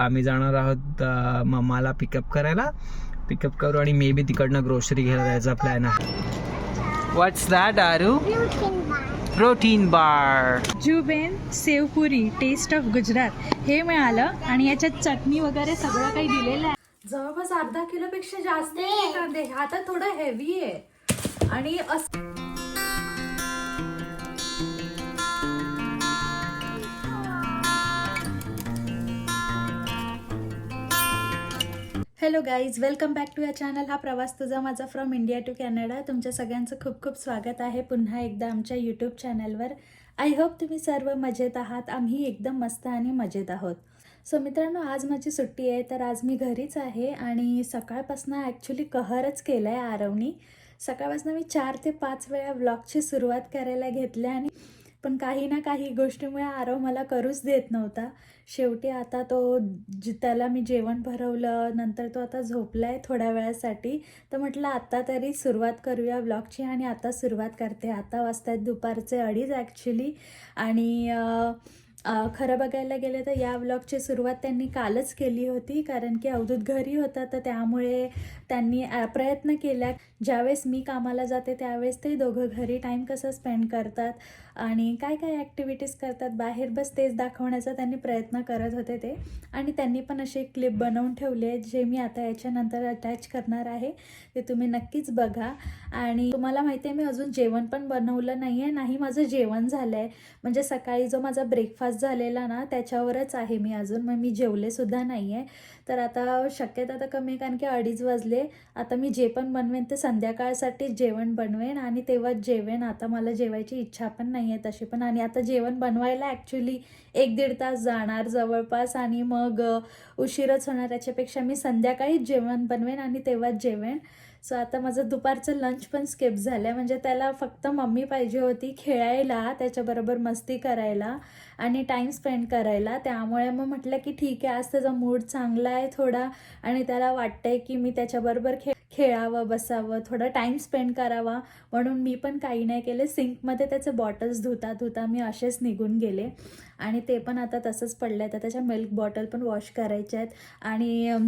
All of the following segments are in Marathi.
आम्ही जाणार आहोत मम्माला पिकअप करायला. पिकअप करू आणि मे बी तिकडनं ग्रोसरी घ्यायला जायचा प्लॅन आहे. What's that Aaru? Protein bar. जुबेन सेवपुरी टेस्ट ऑफ गुजरात हे मिळालं आणि याच्यात चटणी वगैरे सगळं काही दिलेलं आहे. जवळपास अर्धा किलोपेक्षा जास्त आहे कांदे. आता थोडं हेवी आहे आणि hello guys, welcome back to या चॅनल. हा प्रवास तुझा माझा फ्रॉम इंडिया टू कॅनडा. तुमच्या सगळ्यांचं खूप खूप स्वागत आहे पुन्हा एकदा आमच्या यूट्यूब चॅनलवर. आय होप तुम्ही सर्व मजेत आहात. आम्ही एकदम मस्त आणि मजेत आहोत. सो मित्रांनो, आज माझी सुट्टी आहे तर आज मी घरीच आहे आणि सकाळपासून ॲक्च्युली कहरच केला आहे आरवनी. सकाळपासून मी 4 ते 5 वेळा व्लॉगची सुरुवात करायला घेतल्या आणि पण काही ना काही गोष्टीमुळे आरव मला करूच देत नव्हता. शेवटी आता तो त्याला मी जेवण भरवलं, नंतर तो आता झोपला आहे थोड्या वेळासाठी. तर म्हटलं आता तरी सुरुवात करूया व्लॉगची आणि आता सुरुवात करते. आता वाजतात दुपारचे 2:30 ॲक्च्युली. आणि खरं बघायला गेलं तर या व्लॉगची सुरुवात त्यांनी कालच केली होती, कारण की अवधूत घरी होता. तर त्यामुळे त्यांनी प्रयत्न केला ज्यावेळेस मी कामाला जाते त्यावेळेस ते दोघं घरी टाईम कसं स्पेंड करतात आणि काय काय ॲक्टिव्हिटीज करतात बाहेर, बस तेच दाखवण्याचा त्यांनी प्रयत्न करत होते ते. आणि त्यांनी पण असे क्लिप बनवून ठेवले आहेत जे मी आता याच्यानंतर अटॅच करणार आहे. ते तुम्ही नक्कीच बघा. आणि तुम्हाला माहिती आहे मी अजून जेवण पण बनवलं नाही आहे, नाही माझं जेवण झालं आहे. म्हणजे सकाळी जो माझा ब्रेकफास्ट झालेला ना त्याच्यावरच आहे मी अजून, मग मी जेवलेसुद्धा नाही आहे. तर आता शक्यता आता कमी, कारण की 2:30 वाजले. आता मी जे पण बनवेन ते संध्याकाळसाठी जेवण बनवेन आणि तेव्हाच जेवेन. आता मला जेवायची इच्छा पण नाही आहे तशी पण. आणि आता जेवण बनवायला ॲक्च्युली 1-1.5 तास जाणार जवळपास आणि मग उशीरच होणार. त्याच्यापेक्षा मी संध्याकाळीच जेवण बनवेन आणि तेव्हाच जेवेन. सो आता माझं दुपारचं लंच पण स्किप झालं आहे. म्हणजे त्याला फक्त मम्मी पाहिजे होती खेळायला, त्याच्याबरोबर मस्ती करायला आणि टाईम स्पेंड करायला. त्यामुळे मग म्हटलं की ठीक आहे, आज त्याचा मूड चांगला आहे थोडा आणि त्याला वाटतं आहे की मी त्याच्याबरोबर खेळावं, बसावं, थोडा टाईम स्पेंड करावा. म्हणून मी पण काही नाही केले. सिंकमध्ये त्याचे बॉटल्स धुता मी असेच निघून गेले आणि ते पण आता तसंच पडलं आहे. तर त्याच्या मिल्क बॉटल पण वॉश करायच्या आहेत. आणि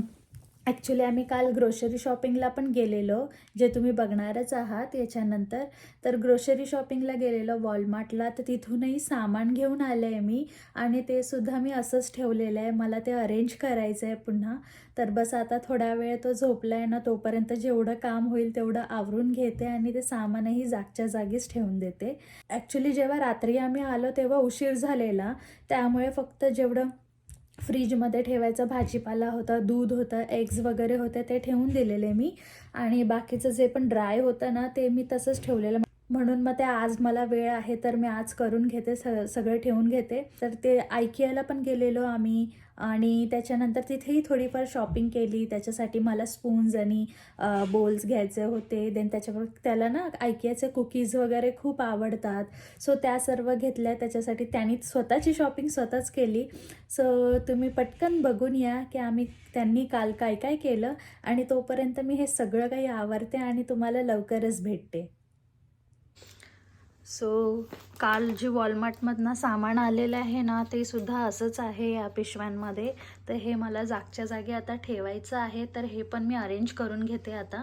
ॲक्च्युली आम्ही काल ग्रोसरी शॉपिंगला पण गेलेलो, जे तुम्ही बघणारच आहात याच्यानंतर. तर ग्रोसरी शॉपिंगला गेलेलो वॉलमार्टला, तर तिथूनही सामान घेऊन आलं आहे मी आणि ते सुद्धा मी असंच ठेवलेलं आहे. मला ते अरेंज करायचं आहे पुन्हा. तर बस आता थोडा वेळ तो झोपला आहे ना, तोपर्यंत जेवढं काम होईल तेवढं आवरून घेते आणि ते सामानही जागच्या जागीच ठेवून देते. ॲक्च्युली जेव्हा रात्री आम्ही आलो तेव्हा उशीर झालेला, त्यामुळे फक्त जेवढं फ्रीजमध्ये ठेवायचं भाजीपाला होता, दूध होतं, एग्स वगैरे होते ते ठेवून दिलेले मी. आणि बाकीचं जे पण ड्राय होतं ना ते मी तसंच ठेवलेलं. म्हणून मग ते आज मला वेळ आहे तर मी आज करून घेते, सगळं ठेवून घेते. तर ते आयकियाला पण गेलेलो आम्ही आणि त्याच्यानंतर तिथेही थोडीफार शॉपिंग केली. त्याच्यासाठी मला स्पून्स आणि बोल्स घ्यायचे होते. देन त्याच्याबरोबर त्याला ना आयकियाचे कुकीज वगैरे खूप आवडतात. सो त्या सर्व घेतल्या त्याच्यासाठी. त्यांनी स्वतःची शॉपिंग स्वतःच केली. सो तुम्ही पटकन बघून या की त्यांनी काल काय काय केलं आणि तोपर्यंत मी हे सगळं काही आवरते आणि तुम्हाला लवकरच भेटते. सो काल जे वॉलमार्टमधनं सामान आलेलं आहे ना ते सुद्धा असंच आहे या पिशव्यांमध्ये. तर हे मला जागच्या जागी आता ठेवायचं आहे, तर हे पण मी अरेंज करून घेते आता.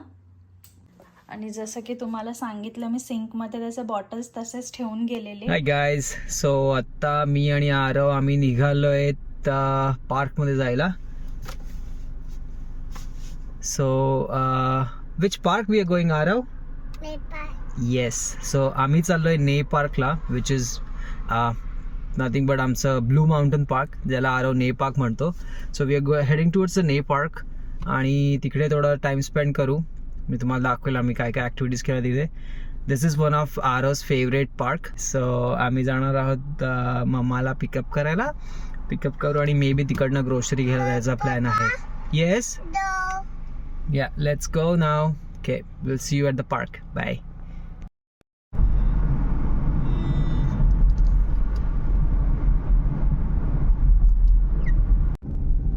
आणि जसं की तुम्हाला सांगितलं मी सिंकमध्ये त्याचे बॉटल्स तसेच ठेवून गेलेले. हाय गाईज, सो आत्ता मी आणि आरव आम्ही निघालोय पार्कमध्ये जायला. So which park we are going Aarav? Yes, so आम्ही चाललोय ने पार्कला, विच इज नथिंग बट आमचं ब्लू माउंटन पार्क, ज्याला आरव ने पार्क म्हणतो. So we are heading towards the ने पार्क आणि तिकडे थोडा टाइम स्पेंड करू. मी तुम्हाला दाखवेल आम्ही काय काय ॲक्टिव्हिटीज केल्या तिथे. This is one of Aarav's favourite park. So आम्ही जाणार आहोत मम्माला पिकअप करायला. पिकअप करू आणि मे बी तिकडनं ग्रोसरी घ्यायला जायचा प्लॅन आहे. Yes, ya, let's go now. Okay, will see you at the park. Bye.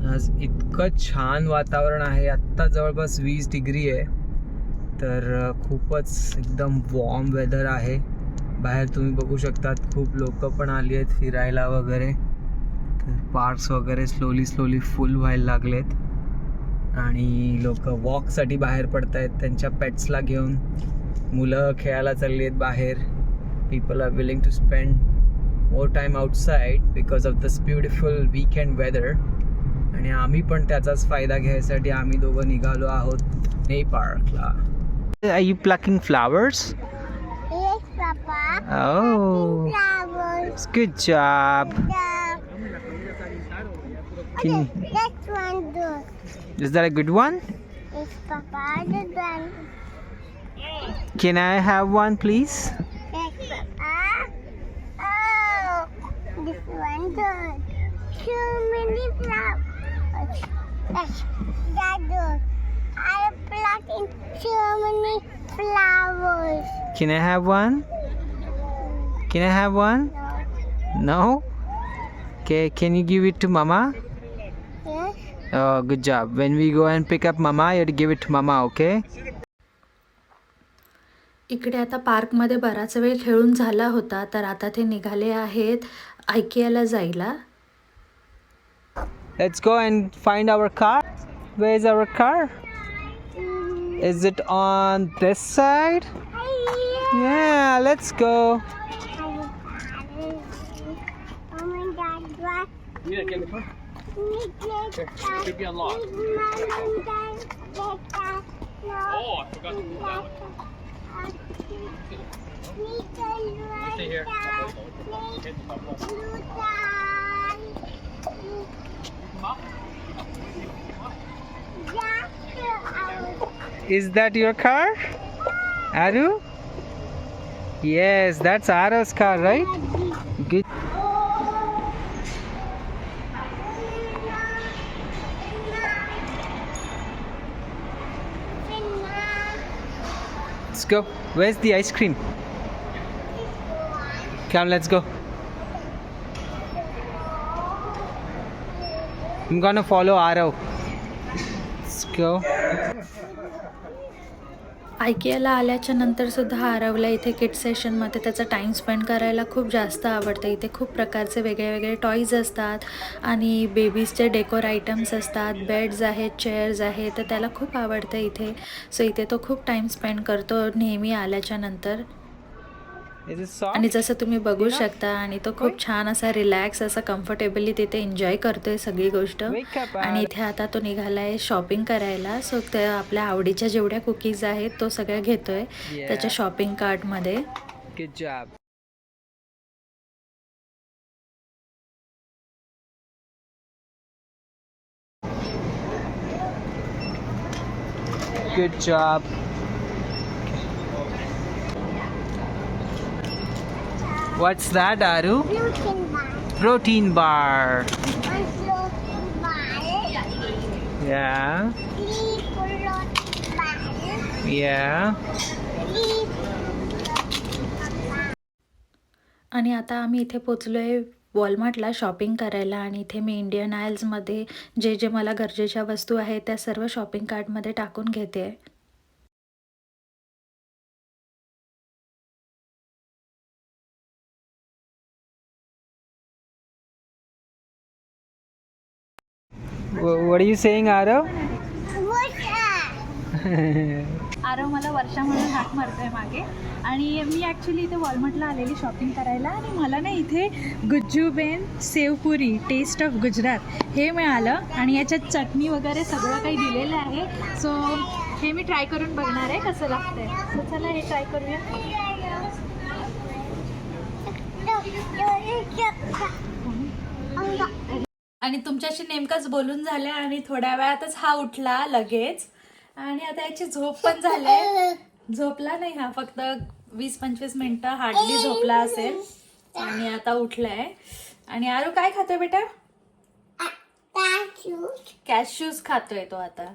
आज इतकं छान वातावरण आहे. आत्ता जवळपास 20 डिग्री आहे, तर खूपच एकदम वॉर्म वेदर आहे. बाहेर तुम्ही बघू शकतात खूप लोक पण आली आहेत फिरायला वगैरे. पार्क्स वगैरे स्लोली फुल व्हायला लागलेत आणि लोक वॉकसाठी बाहेर पडत आहेत त्यांच्या पेट्सला घेऊन. मुलं खेळायला चालली आहेत बाहेर. People are willing to spend more time outside because of this beautiful weekend weather. आणि आम्ही पण त्याचाच फायदा घ्यायसाठी आम्ही दोघं निघालो आहोत ने पार्कला. Are you plucking flowers? Yes, Papa. Oh, Flowers. good job. Can, That's one good. is that a good one? Yes, Papa. That's one. Can I have one, please? Yes, Papa. Oh, this one good. Too many flowers. That's that good. I'm plucking too many flowers. Can I have one? Can I have one? No. No? Okay, can you give it to Mama? Yes. Oh, good job. When we go and pick up Mama, you have to give it to Mama, okay? इकडे आता पार्कमध्ये बराच वेळ खेळून झाला होता, तर आता ते निघाले आहेत आयकियाला जायला. Let's go and find our car. Where is our car? Is it on this side? Yeah, let's go. Should be unlocked. Oh, I forgot to do that one. Stay here. Is that your car? Aru? Yes, that's Aru's car, right? Good. Let's go. Where's the ice cream? Come, let's go. I'm gonna follow Arav. Let's go. आयकियाला आल्याच्या नंतर सुद्धा आरवला इथे किड सेशनमध्ये त्याचा टाईम स्पेंड करायला खूप जास्त आवडतं. इथे खूप प्रकारचे वेगळे वेगळे टॉईज असतात आणि बेबीजचे डेकोर आयटम्स असतात, बेड्स आहेत, चेअर्स आहेत, तर त्याला खूप आवडतं इथे. सो इथे तो खूप टाईम स्पेंड करतो नेहमी आल्याच्या नंतर. Is it soft? आणि जसं तुम्ही बघू शकता आणि तो खूप छान असा रिलॅक्स असा कम्फर्टेबली तिथे एन्जॉय करतोय सगळी गोष्ट. आणि इथे आता तो निघालाय शॉपिंग करायला. सो ते आपल्या आवडीच्या जेवढ्या कुकीज आहेत तो सगळ्या घेतोय त्याच्या शॉपिंग कार्टमध्ये. Good job. Good job. What's that, Aru? Protein bar. Yeah. Yeah. आणि आता आम्ही इथे पोचलोय वॉलमार्टला शॉपिंग करायला. आणि इथे मी इंडियन आयल्समध्ये जे जे मला गरजेच्या वस्तू आहेत त्या सर्व शॉपिंग कार्टमध्ये टाकून घेते. What are you saying, Arav? Aarav मला वर्षा म्हणून हाक मारतोय मागे. आणि मी ॲक्च्युली इथे वॉलमार्टला आलेली शॉपिंग करायला आणि मला ना इथे गुज्जूबेन सेवपुरी टेस्ट ऑफ गुजरात हे मिळालं आणि याच्यात चटणी वगैरे सगळं काही दिलेलं आहे. सो हे मी ट्राय करून बघणार आहे कसं लागतंय. सो चला हे ट्राय करूया. आणि तुमच्याशी नेमकंच बोलून झालं आणि थोड्या वेळातच हा उठला लगेच. आणि आता याची झोप पण झाली. झोपला नाही हा, फक्त 20-25 मिनिटं हार्डली झोपला असेल आणि आता उठलाय. आणि आरू काय खातोय बेटा? कॅश्यूज खातोय तो आता,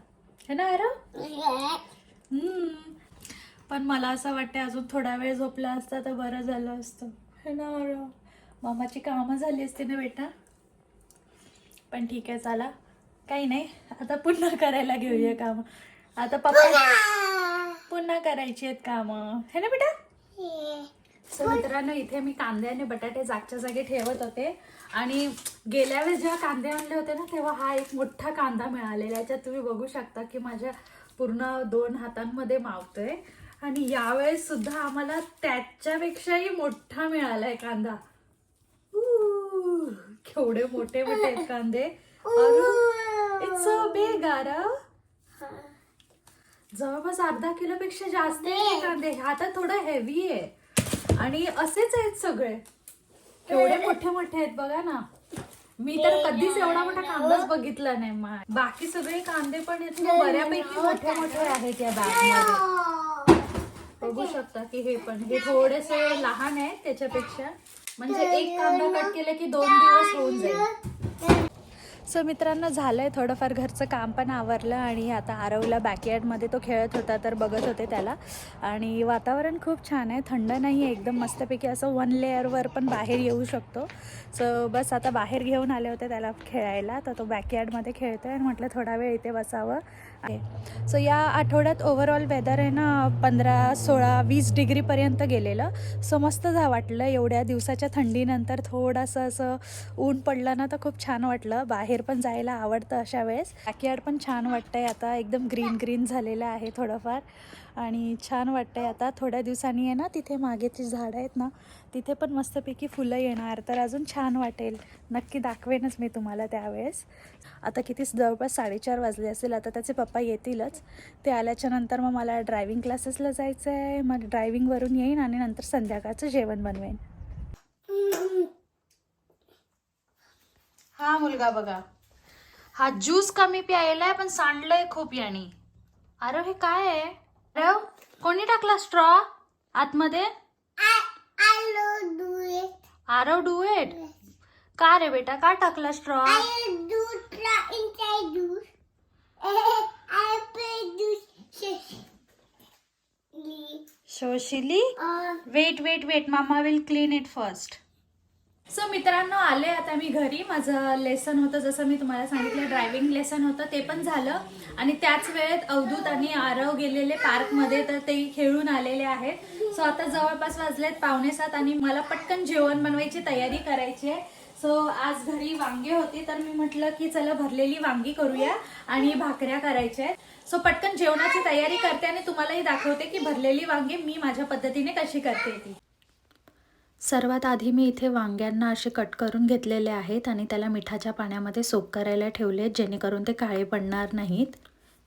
है ना आरू? पण मला असं वाटतं अजून थोडा वेळ झोपला असता तर बरं झालं असतं, है ना आरू? मामाची कामं झाली असती ना बेटा. पण ठीक आहे, चला काही नाही, आता पुन्हा करायला घेऊया कामं. आता पप्पा पुन्हा करायची आहेत कामं, है ना बेटा? सो मित्रांनो, इथे मी कांदे आणि बटाटे जागच्या जागी ठेवत होते आणि गेल्या वेळेस जेव्हा कांदे आणले होते ना, तेव्हा हा एक मोठा कांदा मिळालेला. याच्यात तुम्ही बघू शकता की माझ्या पूर्ण 2 हातांमध्ये मावतोय. आणि यावेळेस सुद्धा आम्हाला त्याच्यापेक्षाही मोठा मिळालाय कांदा. केवढे मोठे मोठे आहेत कांदे. It's so big Aarav. जवळपास अर्धा किलोपेक्षा जास्त आहेत कांदे. हा तर थोडं हेवी आहे आणि असेच आहेत सगळे. केवढे मोठे मोठे आहेत बघा ना. मी तर कधीच एवढा मोठा कांदाच बघितला नाही. बाकी सगळे कांदे पण आहेत ना, बऱ्यापैकी मोठे मोठे आहेत या बॅग मध्ये. बघू शकता की हे थोडेसे लहान आहेत त्याच्यापेक्षा. म्हणजे एक कांदा कट केला की 2 दिवस होऊन जाईल. सो मित्रांनो, झालंय थोडंफार घरचं काम पण आवरलं आणि आता आरवला बॅकयार्डमध्ये तो खेळत होता तर बघत होते त्याला. आणि वातावरण खूप छान आहे, थंड नाही आहे, एकदम मस्तपैकी असं 1 लेअरवर पण बाहेर येऊ शकतो. सो बस आता बाहेर घेऊन आले होते त्याला खेळायला, तर तो बॅकयार्डमध्ये खेळतो आहे आणि म्हटलं थोडा वेळ इथे बसावं. सो या आठवड्यात ओव्हरऑल वेदर आहे ना 15, 16, 20 डिग्रीपर्यंत गेलेलं. सो मस्त वाटलं. एवढ्या दिवसाच्या थंडीनंतर थोडंसं असं ऊन पडलं ना तर खूप छान वाटलं. बाहेर पण जायला आवडतं अशा वेळेस. बॅकयार्ड पण छान वाटतंय आता, एकदम ग्रीन ग्रीन झालेलं आहे थोडंफार आणि छान वाटतंय. आता थोड्या दिवसांनी आहे ना, तिथे मागे जी झाडं आहेत ना, तिथे पण मस्तपैकी फुलं येणार तर अजून छान वाटेल. नक्की दाखवेनच मी तुम्हाला त्यावेळेस. आता किती जवळपास 4:30 वाजले असेल. आता त्याचे पप्पा येतीलच. ते आल्याच्या नंतर मग मला ड्रायव्हिंग क्लासेसला जायचं आहे. मग ड्रायव्हिंगवरून येईन आणि नंतर संध्याकाळचं जेवण बनवेन. हा मुलगा बघा, हा ज्यूस कमी प्यायलाय पण सांडलंय खूप यानी. अरे हे काय आहे? अरे कोणी टाकला स्ट्रॉ आतमध्ये? Aarav do it. का रे बेटा, का टाकला स्ट्रॉ? शोशिली, वेट मामा will clean it first. So मित्रांनो, आले आता मी घरी. माझं लेसन होतं, जसं मी तुम्हाला सांगितलं ड्रायव्हिंग लेसन होतं, ते पण झालं. आणि त्याच वेळेत अवधूत आणि आरव गेलेले पार्कमध्ये, तर ते खेळून आलेले आहेत. सो आता जवळपास वाजलेत 6:45 आणि मला पटकन जेवण बनवायची तयारी करायची आहे. सो आज घरी वांगे होती तर मी म्हटलं की चला भरलेली वांगी करूया आणि भाकऱ्या करायच्या आहेत. सो पटकन जेवणाची तयारी करते आणि तुम्हालाही दाखवते की भरलेली वांगी मी माझ्या पद्धतीने कशी करते ती. सर्वात आधी मी इथे वांग्यांना असे कट करून घेतलेले आहेत आणि त्याला मिठाच्या पाण्यामध्ये सोक करायला ठेवले, जेणेकरून ते काळे पडणार नाहीत.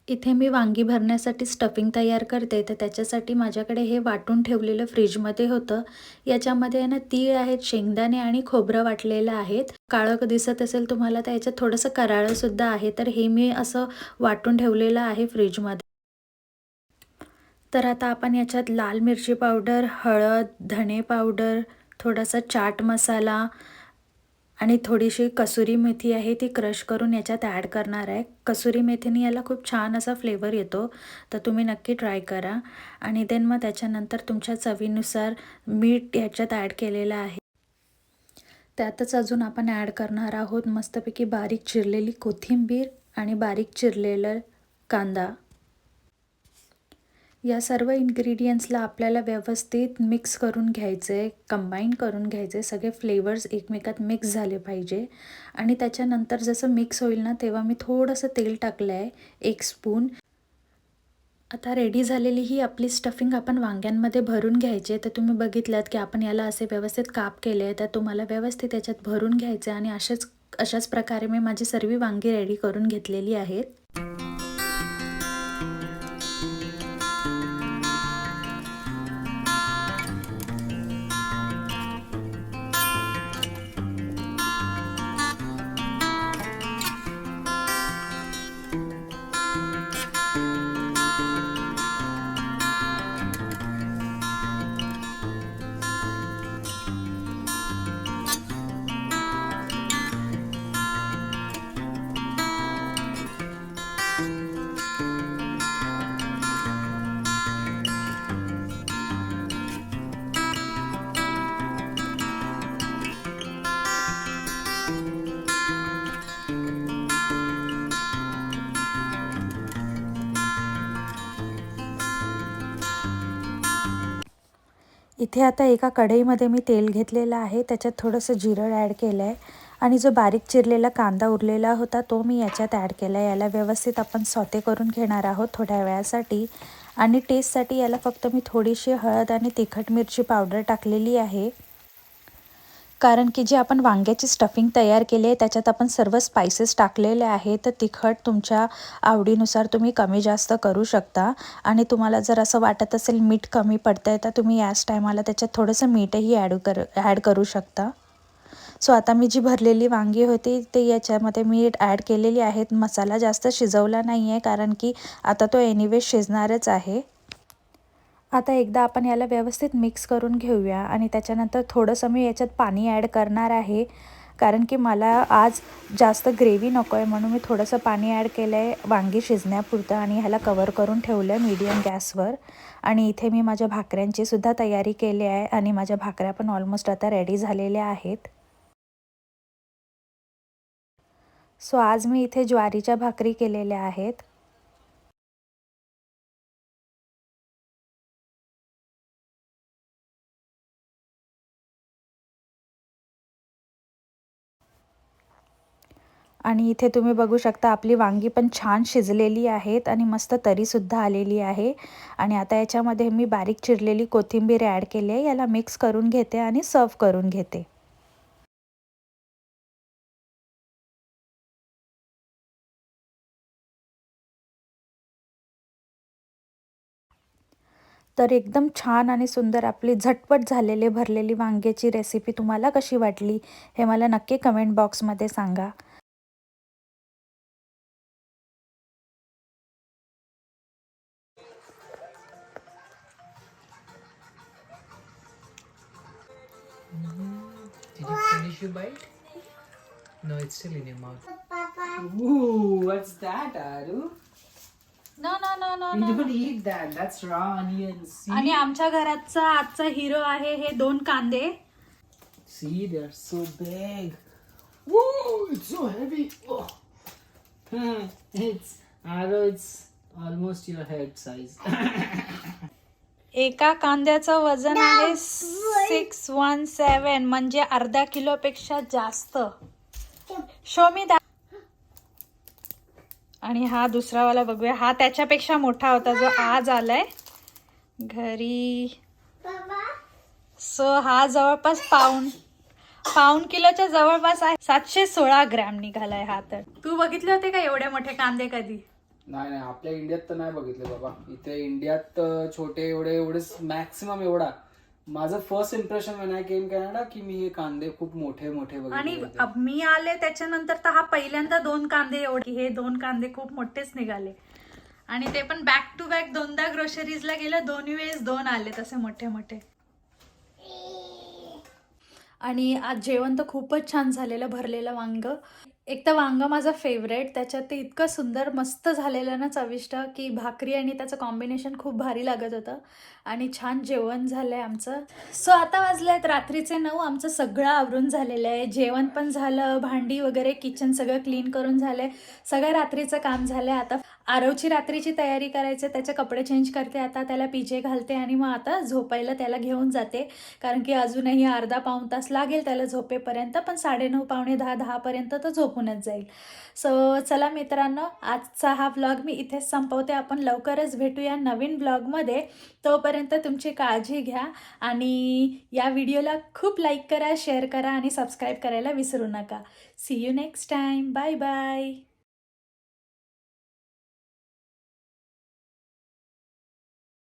इथे मी वांगी भरण्यासाठी स्टफिंग तयार करते, तर त्याच्यासाठी माझ्याकडे हे वाटून ठेवलेलं फ्रीजमध्ये होतं. याच्यामध्ये आहे ना तीळ आहेत, शेंगदाणे आणि खोबरं वाटलेलं आहेत. काळं दिसत असेल तुम्हाला, तर याच्यात थोडंसं कराळंसुद्धा आहे. तर हे मी असं वाटून ठेवलेलं आहे फ्रीजमध्ये. तर आता आपण याच्यात लाल मिरची पावडर, हळद, धणे पावडर, थोडासा चाट मसाला आणि थोडीशी कसुरी मेथी आहे, ती क्रश करून याच्यात ॲड करणार आहे. कसुरी मेथीने याला खूप छान असा फ्लेवर येतो, तर तुम्ही नक्की ट्राय करा. आणि देन मग त्याच्यानंतर तुमच्या चवीनुसार मीठ याच्यात ॲड केलेलं आहे. त्यातच अजून आपण ॲड करणार आहोत मस्तपैकी बारीक चिरलेली कोथिंबीर आणि बारीक चिरलेलं कांदा. या सर्व इन्ग्रेडियंट्सला आपल्याला व्यवस्थित मिक्स करून घ्यायचं आहे, कंबाईन करून घ्यायचे. सगळे फ्लेवर्स एकमेकात मिक्स झाले पाहिजे. आणि त्याच्यानंतर जसं मिक्स होईल ना, तेव्हा मी थोडंसं तेल टाकलं आहे, 1 स्पून. आता रेडी झालेली ही आपली स्टफिंग आपण वांग्यांमध्ये भरून घ्यायची. तर तुम्ही बघितलात की आपण याला असे व्यवस्थित काप केले, तर तुम्हाला व्यवस्थित याच्यात भरून घ्यायचे. आणि अशाच प्रकारे मी माझी सर्व वांगी रेडी करून घेतलेली आहेत. इथे आता एका कढईमध्ये मी तेल घेतलेलं आहे, त्याच्यात थोडंसं जिरं ॲड केलं आहे आणि जो बारीक चिरलेला कांदा उरलेला होता तो मी याच्यात ॲड केला आहे. याला व्यवस्थित आपण सॉते करून घेणार आहोत थोड्या वेळासाठी. आणि टेस्टसाठी याला फक्त मी थोडीशी हळद आणि तिखट मिरची पावडर टाकलेली आहे, कारण की जे आपण वांग्याची स्टफिंग तयार केली आहे त्याच्यात आपण सर्व स्पायसेस टाकलेले आहे. तर तिखट तुमच्या आवडीनुसार तुम्ही कमी जास्त करू शकता. आणि तुम्हाला जर असं वाटत असेल मीठ कमी पडतं आहे तर तुम्ही याच टायमाला त्याच्यात थोडंसं मीठही ॲड करू शकता. सो आता मी जी भरलेली वांगी होती ते याच्यामध्ये मी ॲड केलेली आहेत. मसाला जास्त शिजवला नाही आहे, कारण की आता तो एनिवे शिजणारच आहे. आता एकदा आपण याला व्यवस्थित मिक्स करून घेऊया आणि त्याच्यानंतर थोडंसं मी याच्यात पाणी ॲड करणार आहे, कारण की मला आज जास्त ग्रेव्ही नको आहे म्हणून मी थोडंसं पाणी ॲड केलं आहे वांगी शिजण्यापुरतं आणि ह्याला कवर करून ठेवलं आहे मीडियम गॅसवर. आणि इथे मी माझ्या भाकऱ्यांची सुद्धा तयारी केली आहे आणि माझ्या भाकऱ्या पण ऑलमोस्ट आता रेडी झालेल्या आहेत. सो आज मी इथे ज्वारीच्या भाकरी केलेल्या आहेत. आणि इथे तुम्ही बघू शकता आपली वांगी पण छान शिजलेली आहेत आणि मस्त तरीसुद्धा आलेली आहे. आणि आता याच्यामध्ये मी बारीक चिरलेली कोथिंबीर ॲड केली आहे. याला मिक्स करून घेते आणि सर्व करून घेते. तर एकदम छान आणि सुंदर आपली झटपट झालेली भरलेली वांग्याची रेसिपी तुम्हाला कशी वाटली हे मला नक्की कमेंट बॉक्समध्ये सांगा. Did you finish your bite? No, it's still in your mouth. Ooh, what's that, Aru? No no no no You don't eat that. That's raw onions. See? आणि आमच्या घराचा आजचा हिरो आहे हे 2 कांदे. See, they're so big. Whoa, it's so heavy. Oh. It's Aru, it's almost your head size. एका कांद्याचं वजन आहे 617 म्हणजे अर्धा किलोपेक्षा जास्त. शो मी आणि हा दुसरावाला बघूया. हा त्याच्यापेक्षा मोठा होता जो आज आलाय घरी. सो हा जवळपास पाऊण किलोच्या जवळपास आहे. 716 ग्रॅम निघालाय हा. तर तू बघितले होते का एवढे मोठे कांदे कधी? नाही, आपल्या इंडियात तर नाही बघितले बाबा. इथे इंडियात छोटे एवढेच मॅक्सिमम एवढा. माझं first impression when I came Canada की मी हे कांदे खूप मोठे बघितले. आणि मी आले त्याच्यानंतर तर हा पहिल्यांदा 2 कांदे एवढे. हे 2 कांदे खूप मोठेच निघाले आणि ते पण बॅक टू बॅक 2दा ग्रोसरीजला गेलं, 2 वेळेस 2 आले तसे मोठे मोठे. आणि आज जेवण तर खूपच छान झालेलं. भरलेलं वांग, एक तर वांग माझं फेवरेट, त्याच्यात ते इतकं सुंदर मस्त झालेलं ना चविष्ट की भाकरी आणि त्याचं कॉम्बिनेशन खूप भारी लागत होतं. आणि छान जेवण झालं आहे आमचं. सो आता वाजले आहेत रात्रीचे 9. आमचं सगळं आवरून झालेलं आहे. जेवण पण झालं, भांडी वगैरे किचन सगळं क्लीन करून झालं आहे. सगळं रात्रीचं काम झालं आहे. आता आरवची रात्रीची तयारी करायची, त्याचे कपडे चेंज करते, आता त्याला पीजे घालते आणि मग आता झोपायला त्याला घेऊन जाते, कारण की अजूनही अर्धा पाऊण तास लागेल त्याला झोपेपर्यंत. पण 9:30 पावणे 10 पर्यंत तो झोपूनच जाईल. सो चला मित्रांनो, आजचा हा व्लॉग मी इथेच संपवते. आपण लवकरच भेटूया नवीन व्लॉगमध्ये. तोपर्यंत तुमची काळजी घ्या आणि या व्हिडिओला खूप लाईक करा, शेअर करा आणि सबस्क्राईब करायला विसरू नका. See you next time. Bye bye.